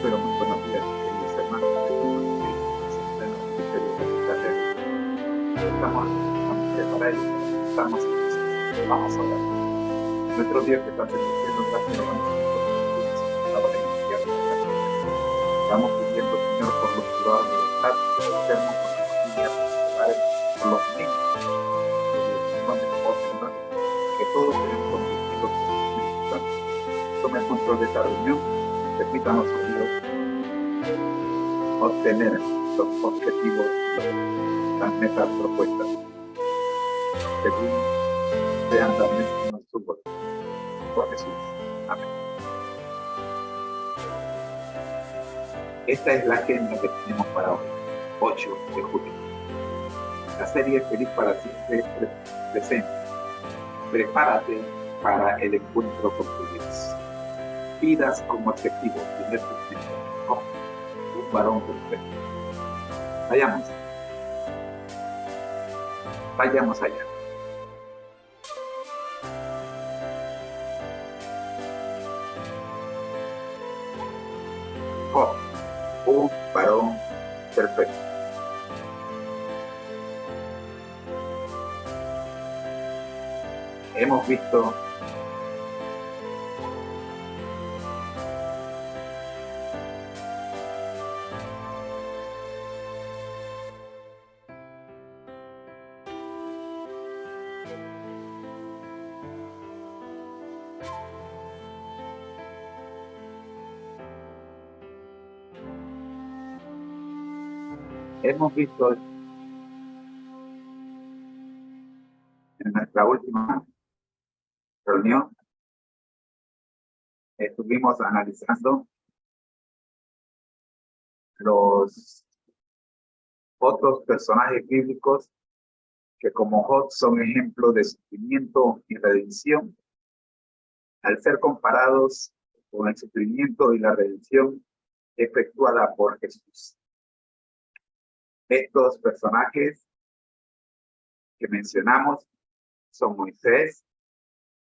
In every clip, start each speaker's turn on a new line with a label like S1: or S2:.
S1: pero muy buenos días, queridos hermanos. En el Ministerio Comunitario. Estamos nuevamente para ello. Estamos en vamos a orar. Nuestro Dios que estás en el cielo, gracias lo damos por tu ahora en el infierno. Estamos pidiendo, Señor, por los privados de libertad, por los enfermos, por las familias, por los niños. Que todos sean conducidos por el Espíritu Santo. Tome el control de esta reunión. Permítanos, oh Dios, obtener los objetivos, las metas propuestas, según sean establecidos en su voz. Por Jesús. Amén. Esta es la agenda que tenemos para hoy, 8 de julio. La serie Feliz para Siempre presente. Prepárate para el encuentro con tu Dios. Pidas como objetivo, primer punto, un varón perfecto. Vayamos allá. Un varón perfecto. Hemos visto en nuestra última reunión, estuvimos analizando los otros personajes bíblicos que como Job son ejemplos de sufrimiento y redención, al ser comparados con el sufrimiento y la redención efectuada por Jesús. Estos personajes que mencionamos son Moisés,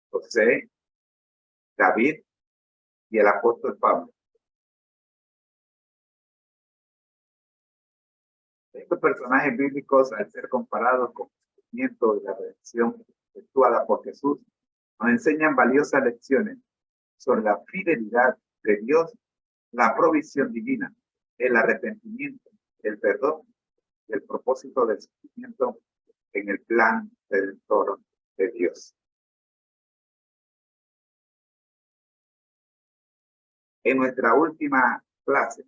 S1: José, David y el apóstol Pablo. Estos personajes bíblicos, al ser comparados con el sufrimiento y la redención efectuada por Jesús, nos enseñan valiosas lecciones sobre la fidelidad de Dios, la provisión divina, el arrepentimiento, el perdón y el propósito del sufrimiento en el plan redentor de Dios. En nuestra última clase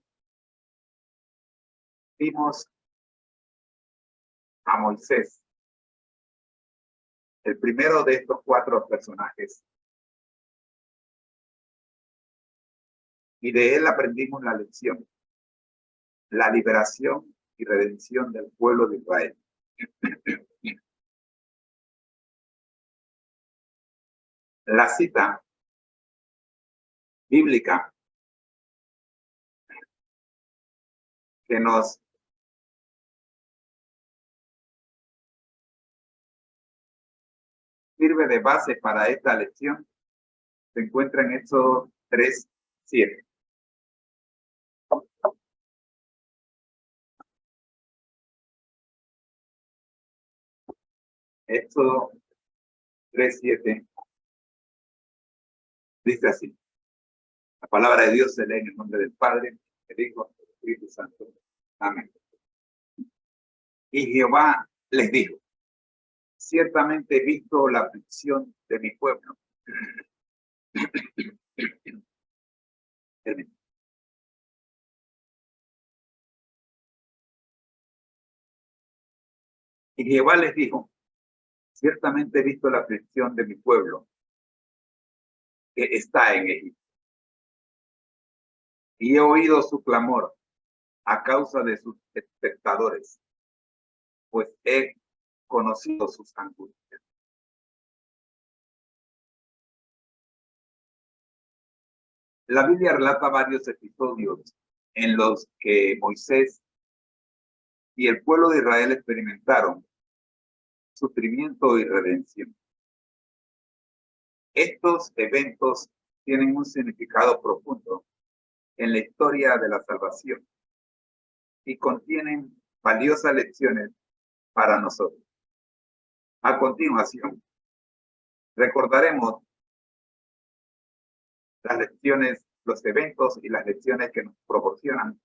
S1: vimos a Moisés, el primero de estos 4 personajes, y de él aprendimos la lección, la liberación y redención del pueblo de Israel. La cita bíblica que nos sirve de base para esta lección se encuentra en Éxodo 3:7. Éxodo 3:7 dice así: la palabra de Dios se lee en el nombre del Padre, del Hijo y del Espíritu Santo. Amén. Y Jehová les dijo: ciertamente he visto la aflicción de mi pueblo. Y Jehová les dijo: ciertamente he visto la aflicción de mi pueblo que está en Egipto. Y he oído su clamor a causa de sus espectadores, pues he conocido sus angustias. La Biblia relata varios episodios en los que Moisés y el pueblo de Israel experimentaron sufrimiento y redención. Estos eventos tienen un significado profundo en la historia de la salvación y contienen valiosas lecciones para nosotros. A continuación, recordaremos las lecciones, los eventos y las lecciones que nos proporcionan,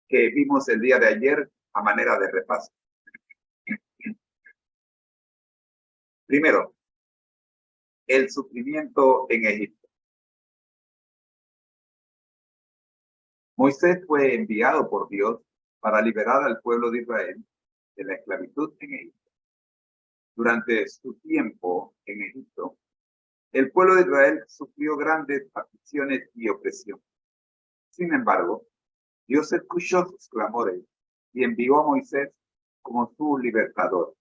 S1: que vimos el día de ayer a manera de repaso. Primero, el sufrimiento en Egipto. Moisés fue enviado por Dios para liberar al pueblo de Israel de la esclavitud en Egipto. Durante su tiempo en Egipto, el pueblo de Israel sufrió grandes aflicciones y opresión. Sin embargo, Dios escuchó sus clamores y envió a Moisés como su libertador.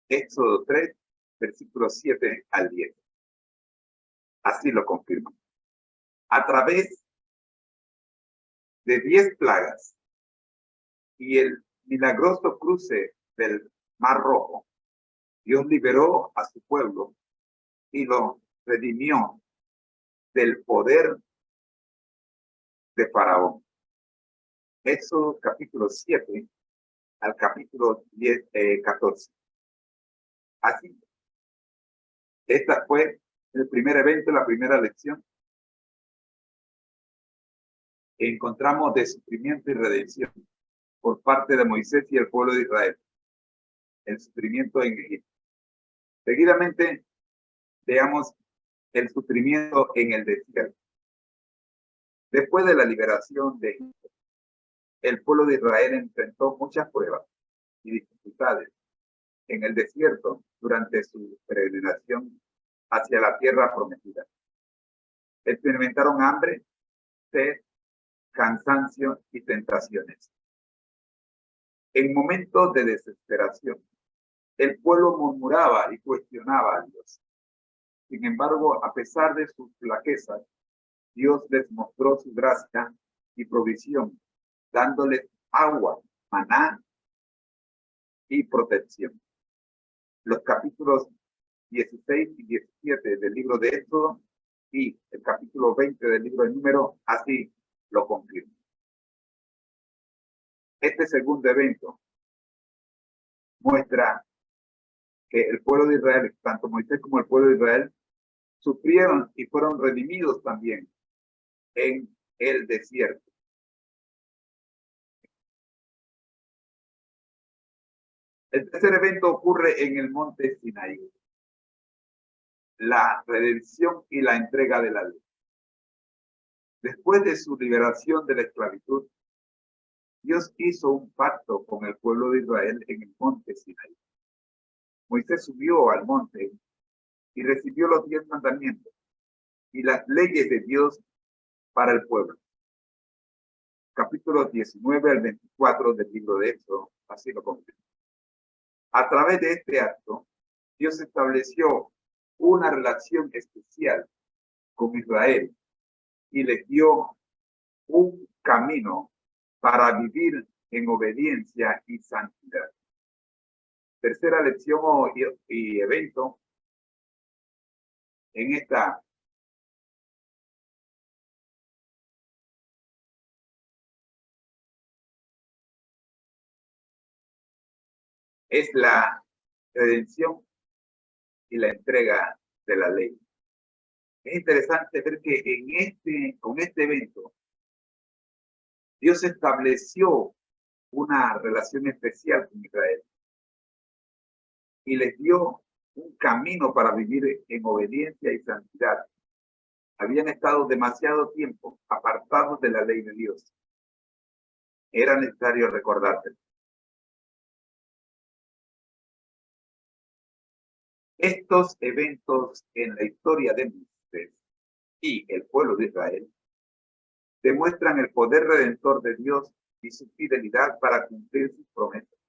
S1: Éxodo 3, versículos 7 al 10. Así lo confirma. A través de 10 plagas y el milagroso cruce del Mar Rojo, Dios liberó a su pueblo y lo redimió del poder de Faraón. Éxodo capítulo 7 al capítulo 14. Así, esta fue el primer evento, la primera lección que encontramos de sufrimiento y redención por parte de Moisés y el pueblo de Israel. El sufrimiento en Egipto. Seguidamente, veamos el sufrimiento en el desierto. Después de la liberación de Egipto, el pueblo de Israel enfrentó muchas pruebas y dificultades en el desierto durante su peregrinación hacia la tierra prometida. Experimentaron hambre, sed, cansancio y tentaciones. En momentos de desesperación, el pueblo murmuraba y cuestionaba a Dios. Sin embargo, a pesar de sus flaquezas, Dios les mostró su gracia y provisión, dándoles agua, maná y protección. Los capítulos 16 y 17 del libro de Éxodo y el capítulo 20 del libro de Números así lo confirman. Este segundo evento muestra que el pueblo de Israel, tanto Moisés como el pueblo de Israel, sufrieron y fueron redimidos también en el desierto. El tercer evento ocurre en el monte Sinaí. La redención y la entrega de la ley. Después de su liberación de la esclavitud, Dios hizo un pacto con el pueblo de Israel en el monte Sinaí. Moisés subió al monte y recibió los 10 mandamientos y las leyes de Dios para el pueblo. Capítulos 19 al 24 del libro de Éxodo, así lo confirma. A través de este acto, Dios estableció una relación especial con Israel y les dio un camino para vivir en obediencia y santidad. Tercera lección y evento en esta es la redención y la entrega de la ley. Es interesante ver que con este evento, Dios estableció una relación especial con Israel y les dio un camino para vivir en obediencia y santidad. Habían estado demasiado tiempo apartados de la ley de Dios. Era necesario recordárselo. Estos eventos en la historia de Moisés y el pueblo de Israel demuestran el poder redentor de Dios y su fidelidad para cumplir sus promesas.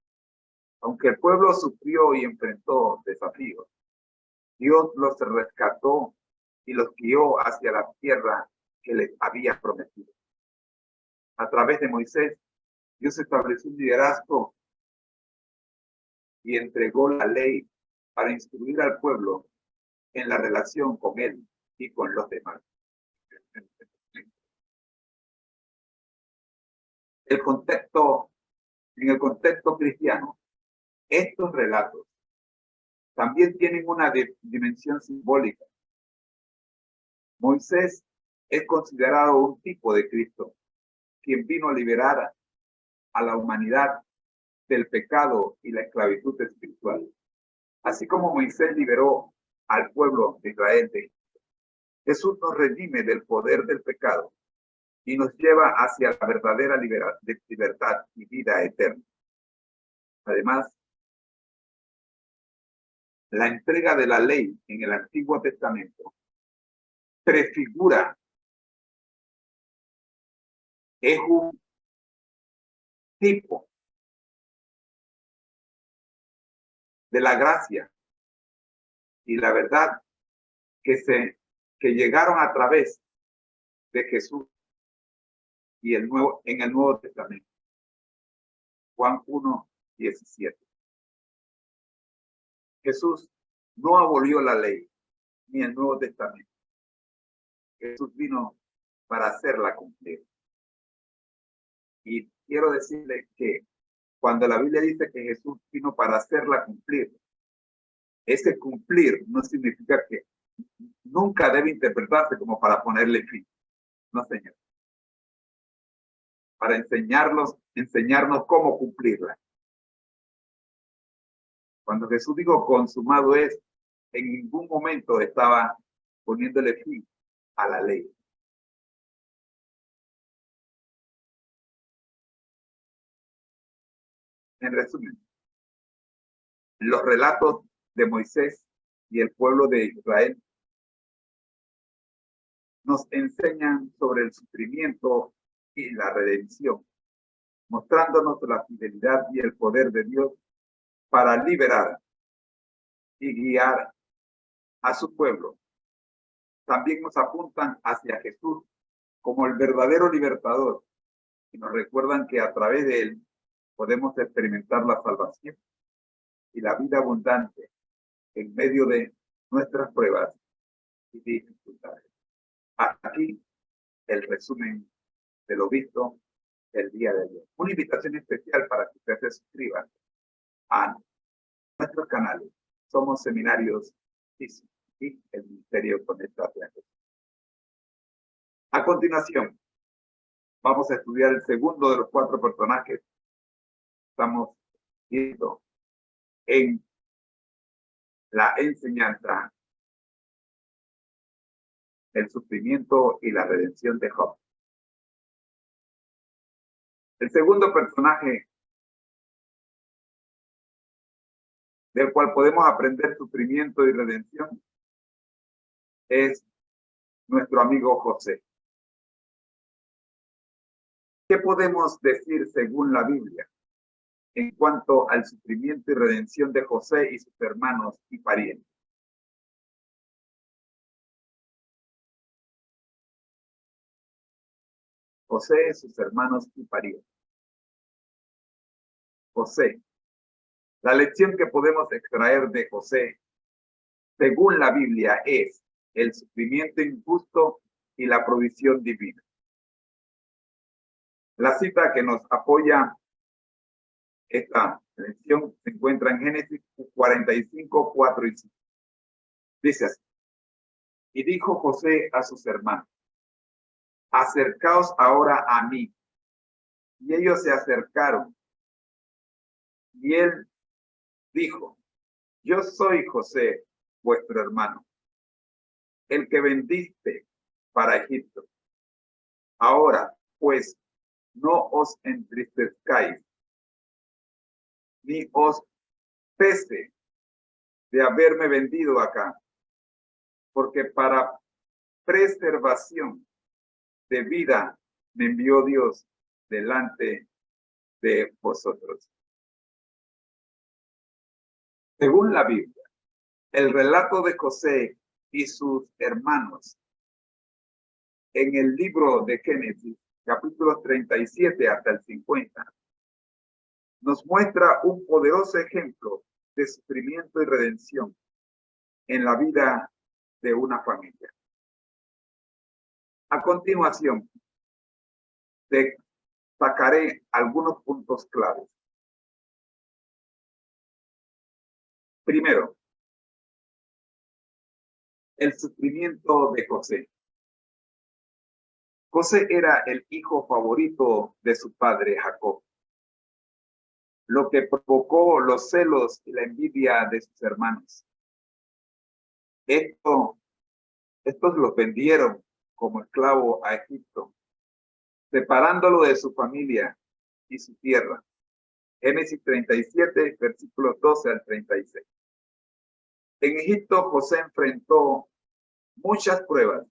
S1: Aunque el pueblo sufrió y enfrentó desafíos, Dios los rescató y los guió hacia la tierra que les había prometido. A través de Moisés, Dios estableció un liderazgo y entregó la ley para instruir al pueblo en la relación con él y con los demás. El contexto, en el contexto cristiano, estos relatos también tienen una dimensión simbólica. Moisés es considerado un tipo de Cristo, quien vino a liberar a la humanidad del pecado y la esclavitud espiritual. Así como Moisés liberó al pueblo de Israel, Jesús nos redime del poder del pecado y nos lleva hacia la verdadera libertad y vida eterna. Además, la entrega de la ley en el Antiguo Testamento prefigura, es un tipo de la gracia y la verdad que llegaron a través de Jesús y en el Nuevo Testamento. Juan 1:17. Jesús no abolió la ley ni el Nuevo Testamento. Jesús vino para hacerla cumplir. Y quiero decirle que cuando la Biblia dice que Jesús vino para hacerla cumplir, ese cumplir no significa que nunca debe interpretarse como para ponerle fin. No, Señor. Para enseñarnos cómo cumplirla. Cuando Jesús dijo consumado es, en ningún momento estaba poniéndole fin a la ley. En resumen, los relatos de Moisés y el pueblo de Israel nos enseñan sobre el sufrimiento y la redención, mostrándonos la fidelidad y el poder de Dios para liberar y guiar a su pueblo. También nos apuntan hacia Jesús como el verdadero libertador y nos recuerdan que a través de él podemos experimentar la salvación y la vida abundante en medio de nuestras pruebas y dificultades. Hasta aquí el resumen de lo visto el día de ayer. Una invitación especial para que usted se suscriba a nuestros canales. Somos Seminarios y el Ministerio Conectate a Jesús. A continuación, vamos a estudiar el segundo de los 4 personajes. Estamos viendo en la enseñanza el sufrimiento y la redención de Job. El segundo personaje del cual podemos aprender sufrimiento y redención es nuestro amigo José. ¿Qué podemos decir según la Biblia en cuanto al sufrimiento y redención de José y sus hermanos y parientes? José, sus hermanos y parientes. José. La lección que podemos extraer de José, según la Biblia, es el sufrimiento injusto y la provisión divina. La cita que nos apoya esta lección se encuentra en Génesis 45, 4 y 5. Dice así: y dijo José a sus hermanos, acercaos ahora a mí. Y ellos se acercaron. Y él dijo, yo soy José, vuestro hermano, el que vendiste para Egipto. Ahora, pues, no os entristezcáis, ni os pese de haberme vendido acá, porque para preservación de vida me envió Dios delante de vosotros. Según la Biblia, el relato de José y sus hermanos en el libro de Génesis, capítulos 37 hasta el 50, nos muestra un poderoso ejemplo de sufrimiento y redención en la vida de una familia. A continuación, sacaré algunos puntos claves. Primero, el sufrimiento de José. José era el hijo favorito de su padre Jacob, lo que provocó los celos y la envidia de sus hermanos. Estos los vendieron como esclavo a Egipto, separándolo de su familia y su tierra. Génesis 37, versículos 12 al 36. En Egipto, José enfrentó muchas pruebas,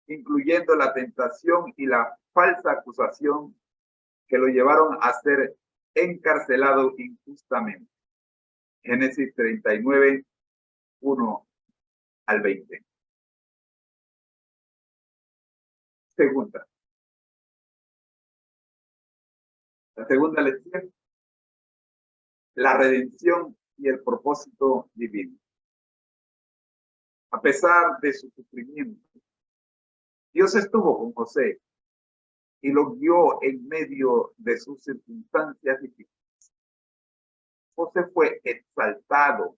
S1: incluyendo la tentación y la falsa acusación que lo llevaron a ser encarcelado injustamente. Génesis 39, 1 al 20. Segunda. La segunda lección, la redención y el propósito divino. A pesar de su sufrimiento, Dios estuvo con José y lo guió en medio de sus circunstancias difíciles. José fue exaltado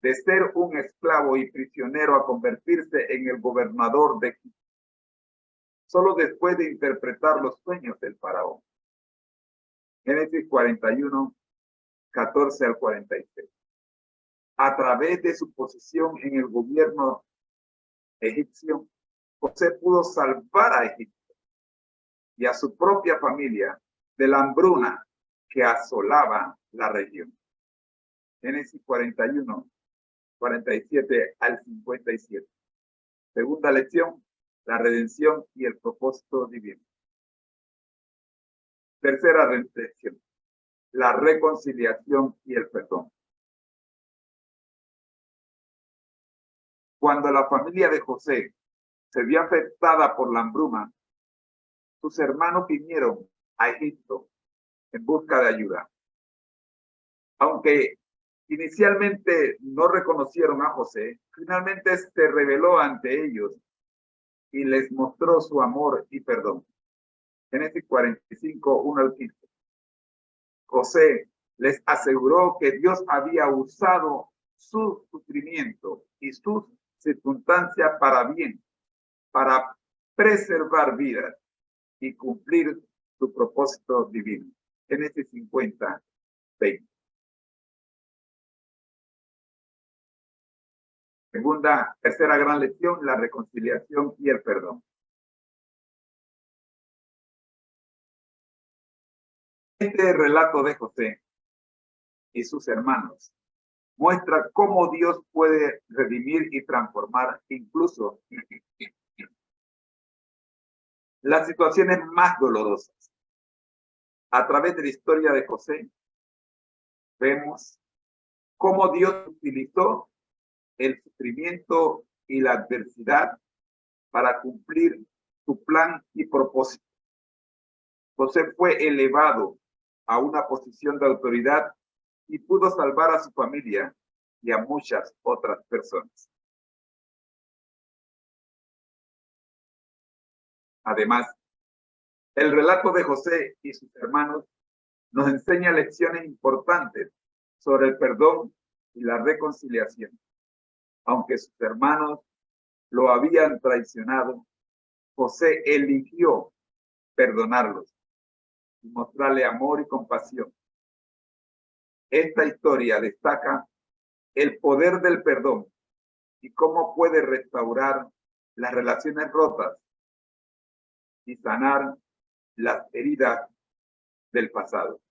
S1: de ser un esclavo y prisionero a convertirse en el gobernador de Egipto, solo después de interpretar los sueños del faraón. Génesis 41, 14 al 46. A través de su posición en el gobierno egipcio, José pudo salvar a Egipto y a su propia familia de la hambruna que asolaba la región. Génesis 41, 47 al 57. Segunda lección, la redención y el propósito divino. Tercera lección, la reconciliación y el perdón. Cuando la familia de José se vio afectada por la hambruna, sus hermanos vinieron a Egipto en busca de ayuda. Aunque inicialmente no reconocieron a José, finalmente se reveló ante ellos y les mostró su amor y perdón. Génesis 45, 1 al 15. José les aseguró que Dios había usado su sufrimiento y sus circunstancias para bien, para preservar vidas y cumplir su propósito divino. Génesis 50, 20. Tercera gran lección, la reconciliación y el perdón. Este relato de José y sus hermanos muestra cómo Dios puede redimir y transformar incluso las situaciones más dolorosas. A través de la historia de José, vemos cómo Dios utilizó el sufrimiento y la adversidad para cumplir su plan y propósito. José fue elevado a una posición de autoridad y pudo salvar a su familia y a muchas otras personas. Además, el relato de José y sus hermanos nos enseña lecciones importantes sobre el perdón y la reconciliación. Aunque sus hermanos lo habían traicionado, José eligió perdonarlos y mostrarle amor y compasión. Esta historia destaca el poder del perdón y cómo puede restaurar las relaciones rotas y sanar las heridas del pasado.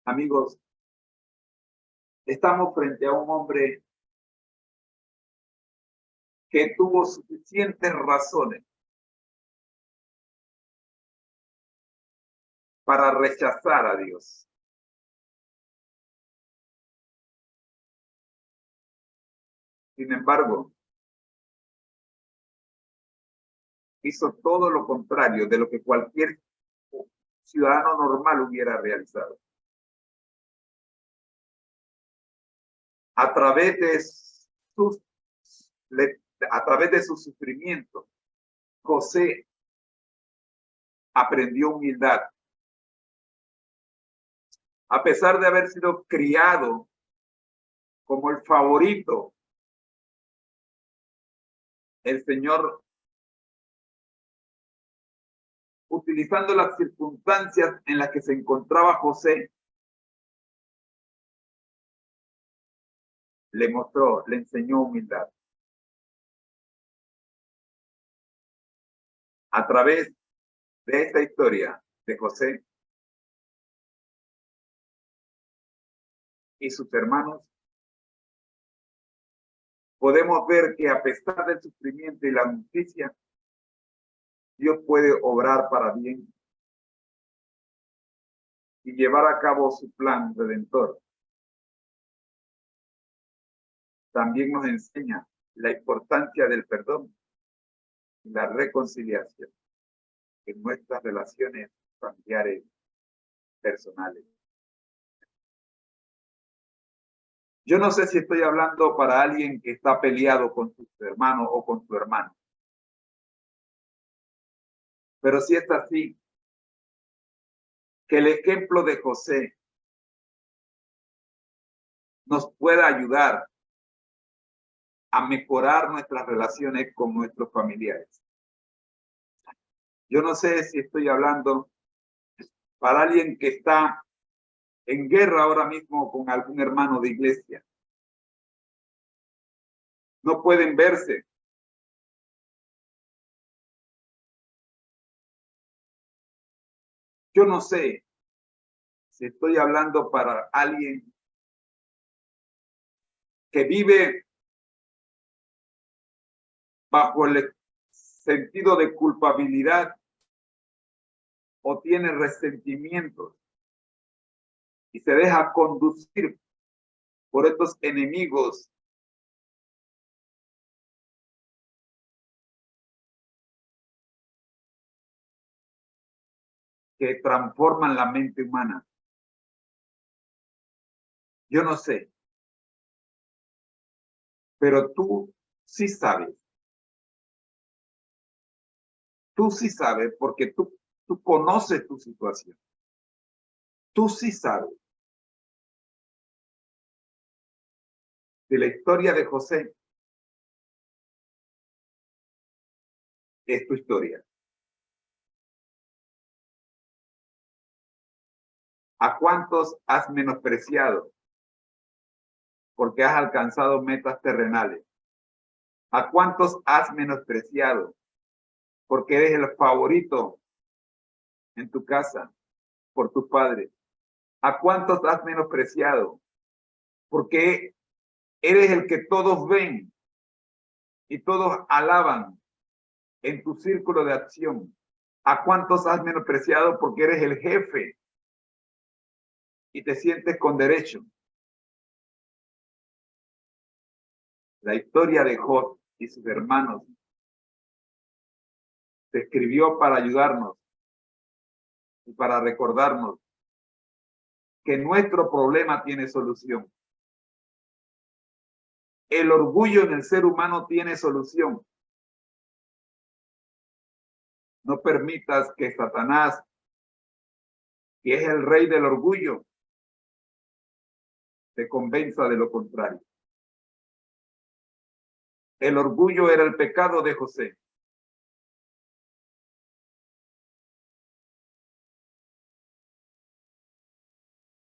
S1: Amigos, estamos frente a un hombre que tuvo suficientes razones para rechazar a Dios. Sin embargo, hizo todo lo contrario de lo que cualquier ciudadano normal hubiera realizado. A través de sus a través de su sufrimiento, José aprendió humildad. A pesar de haber sido criado como el favorito, el Señor, utilizando las circunstancias en las que se encontraba José, le mostró, le enseñó humildad. A través de esta historia de José y sus hermanos, podemos ver que a pesar del sufrimiento y la justicia, Dios puede obrar para bien y llevar a cabo su plan redentor. También nos enseña la importancia del perdón y la reconciliación en nuestras relaciones familiares personales. Yo no sé si estoy hablando para alguien que está peleado con su hermano o con su hermano, pero si es así, que el ejemplo de José nos pueda ayudar a mejorar nuestras relaciones con nuestros familiares. Yo no sé si estoy hablando para alguien que está en guerra ahora mismo con algún hermano de iglesia. No pueden verse. Yo no sé si estoy hablando para alguien que vive bajo el sentido de culpabilidad o tiene resentimientos y se deja conducir por estos enemigos que transforman la mente humana. Yo no sé, pero tú sí sabes. Tú sí sabes porque tú conoces tu situación. Tú sí sabes. De la historia de José es tu historia. ¿A cuántos has menospreciado porque has alcanzado metas terrenales? ¿A cuántos has menospreciado porque eres el favorito en tu casa por tus padres? ¿A cuántos has menospreciado porque eres el que todos ven y todos alaban en tu círculo de acción? ¿A cuántos has menospreciado porque eres el jefe y te sientes con derecho? La historia de Job y sus hermanos se escribió para ayudarnos y para recordarnos que nuestro problema tiene solución. El orgullo en el ser humano tiene solución. No permitas que Satanás, que es el rey del orgullo, te convenza de lo contrario. El orgullo era el pecado de José.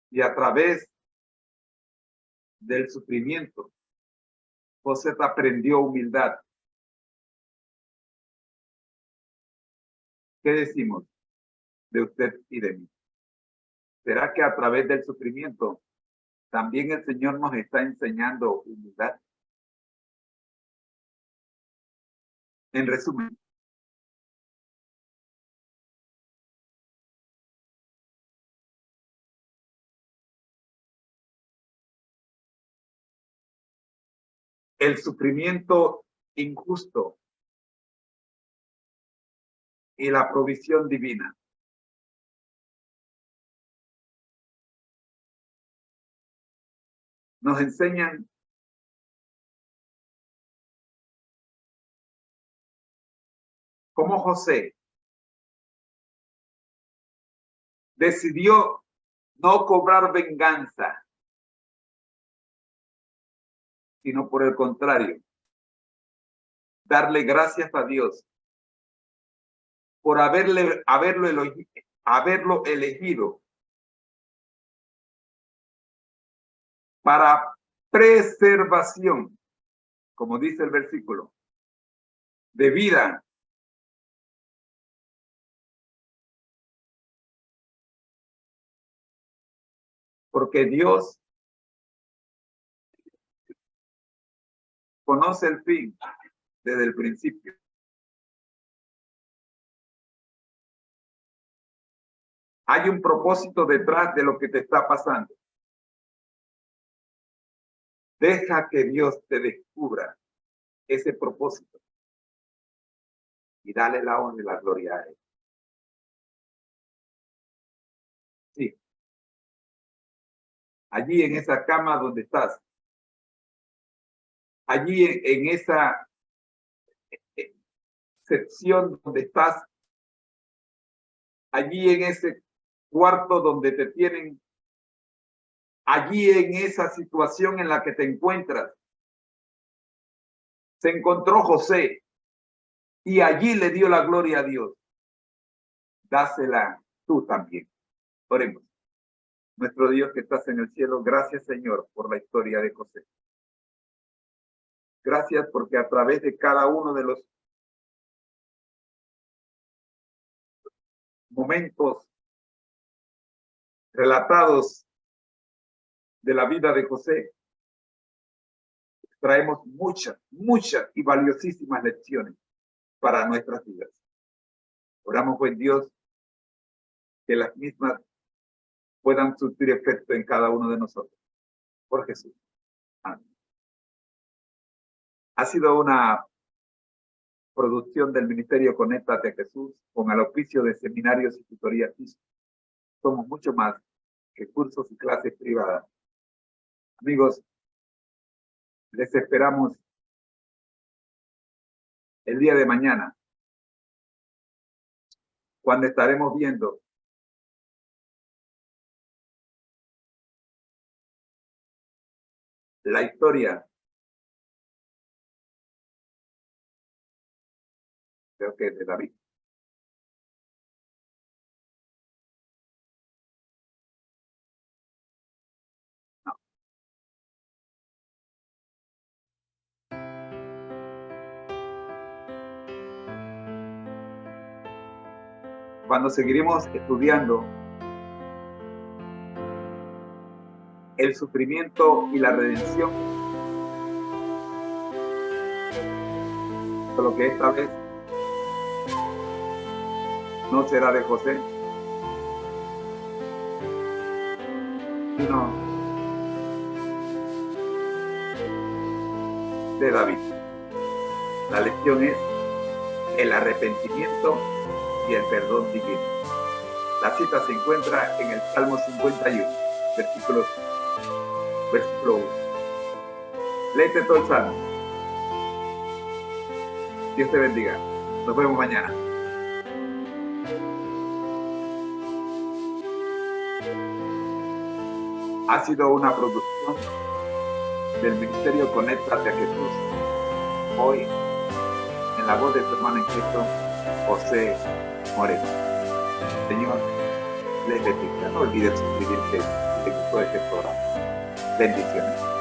S1: Y a través del sufrimiento, José aprendió humildad. ¿Qué decimos de usted y de mí? ¿Será que a través del sufrimiento también el Señor nos está enseñando humildad? En resumen, el sufrimiento injusto y la provisión divina nos enseñan como José decidió no cobrar venganza, sino por el contrario, darle gracias a Dios por haberlo elegido para preservación, como dice el versículo, de vida. Porque Dios conoce el fin desde el principio. Hay un propósito detrás de lo que te está pasando. Deja que Dios te descubra ese propósito y dale la honra y la gloria a Él. Sí. Allí en esa cama donde estás, allí en esa sección donde estás, allí en ese cuarto donde te tienen, allí en esa situación en la que te encuentras, se encontró José y allí le dio la gloria a Dios. Dásela tú también. Oremos. Nuestro Dios que estás en el cielo, gracias Señor por la historia de José. Gracias porque a través de cada uno de los momentos relatados de la vida de José, traemos muchas y valiosísimas lecciones para nuestras vidas. Oramos, buen Dios, que las mismas puedan surtir efecto en cada uno de nosotros. Por Jesús. Amén. Ha sido una producción del Ministerio Conéctate a Jesús con el auspicio de seminarios y tutorías. Somos mucho más que cursos y clases privadas. Amigos, les esperamos el día de mañana, cuando estaremos viendo la historia, creo que de David. No. Cuando seguiremos estudiando el sufrimiento y la redención, solo que esta vez no será de José, sino de David. La lección es el arrepentimiento y el perdón divino. La cita se encuentra en el Salmo 51, versículo 1. Léete todo el Salmo. Dios te bendiga. Nos vemos mañana. Ha sido una producción del Ministerio Conéctate a Jesús. Hoy, en la voz de tu hermano en Cristo, José Moreno. Señor, les bendiga. No olvides suscribirte si te gustó este programa. Bendiciones.